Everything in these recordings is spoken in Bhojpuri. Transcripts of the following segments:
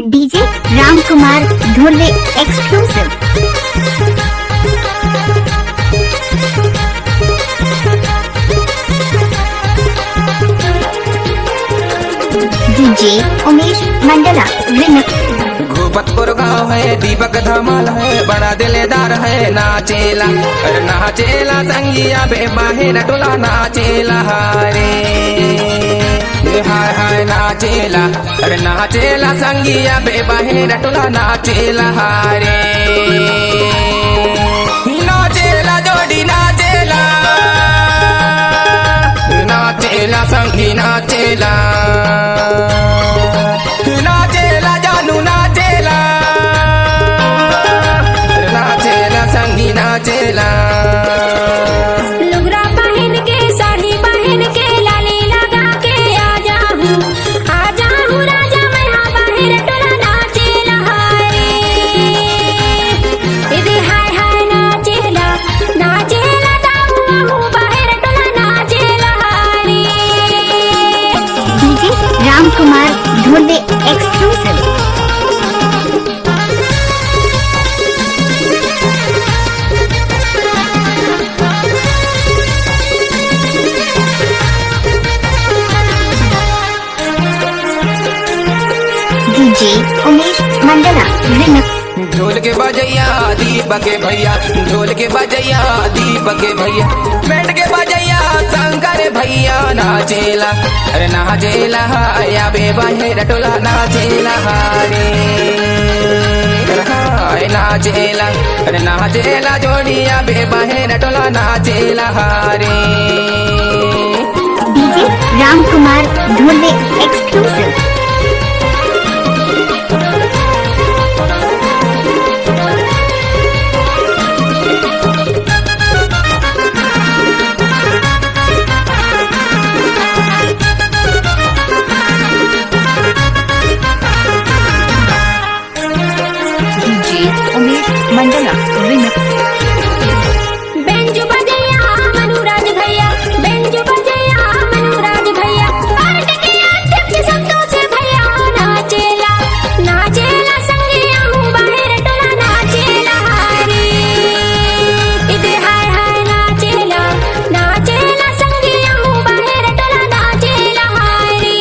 DJ Ram Kumar Dhole exclusive. DJ Umesh Mandla remix. Bhupatpur गाँव है, दीपक धमाल है, बड़ा दिलेदार है, नाचेला अरे नाचेला संगिया बे बाहेर टोला नाचेला रे हाय हाय नाचेला अरे नाचेला संगिया बे बाहेर टोला नाचेला रे नाचेला जोड़ी नाचेला नाचेला संगी नाचेला नाचेला जानू नाचेला नाचेला संगी नाचेला। लुगरा पहन के साड़ी पहन के लाली लगा के आजा हूँ राजा मैं हाँ बाहर टोला नाचेला रे इधे हाय हाय नाचेला नाचेला जाऊँ बाहर टोला नाचेला रे। DJ Ram Kumar Dhole exclusive. DJ Umesh Mandla remix. ढोल के बजैया दीपक के भैया, ढोल के बजैया दीपक के भैया, बैंड के बजैया शंकर भैया नाचेला अरे नाचेला या बे बाहेर टोला नाचेला रे हाय नाचेला अरे नाचेला जोड़िया बे बाहेर टोला नाचेला रे। DJ Ram Kumar Dhole exclusive. DJ Umesh Mandla remix. बेंजू बजैया मनुराज भैया, बेंजू बजैया मनुराज भैया, पार्ट के अध्यक्ष संतोष भैया नाचेला नाचेला संगिया हूँ बाहर टोला नाचेला रे इधे हाय हाय नाचेला नाचेला संगिया हूँ बाहर टोला नाचेला रे।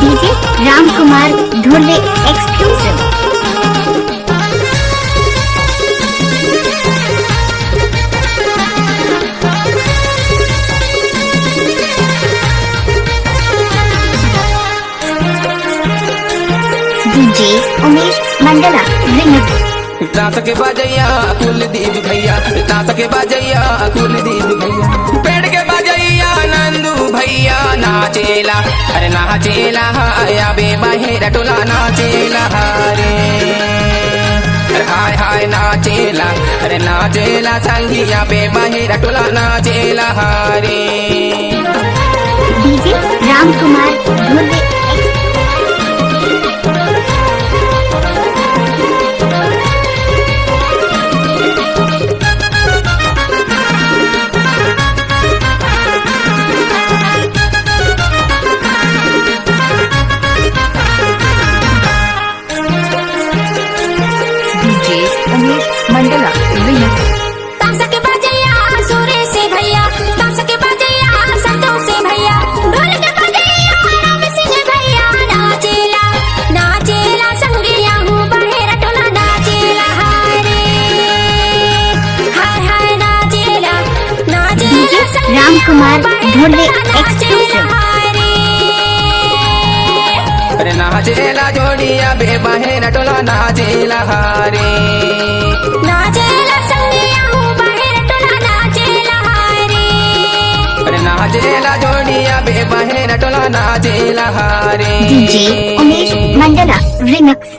DJ Ram Kumar Dhole exclusive. DJ Umesh Mandla remix. ताश के बजैया कुलदीप भैया, ताश के बजैया कुलदीप भैया, पेड़ के बजैया नंदू भैया नाचेला अरे नाचेला या बे बाहेर टोला नाचेला रे अरे हाय हाय नाचेला अरे नाचेला संगिया बे बाहेर टोला नाचेला रे। DJ Ram Kumar Dhole DJ Umesh Mandla remix. ताश के बजैया सूर्य से भैया, ताश के बजैया संतोष से भैया, ढोल के बजैया राम सिंह भैया नाचेला नाचेला संगिया हूँ बाहर टोला नाचेला रे हाय हाय नाचेला नाचेला संगिया राम कुमार ढोले नाचेला एक्सक्लूसिव। रे। अरे नाचेला जोड़िया बे बाहेर टोला नाचेला रे नाचेला संगिया हूँ बाहर टोला नाचेला रे। अरे नाचेला जोड़िया बे बाहेर टोला नाचेला रे। DJ Umesh Mandla remix.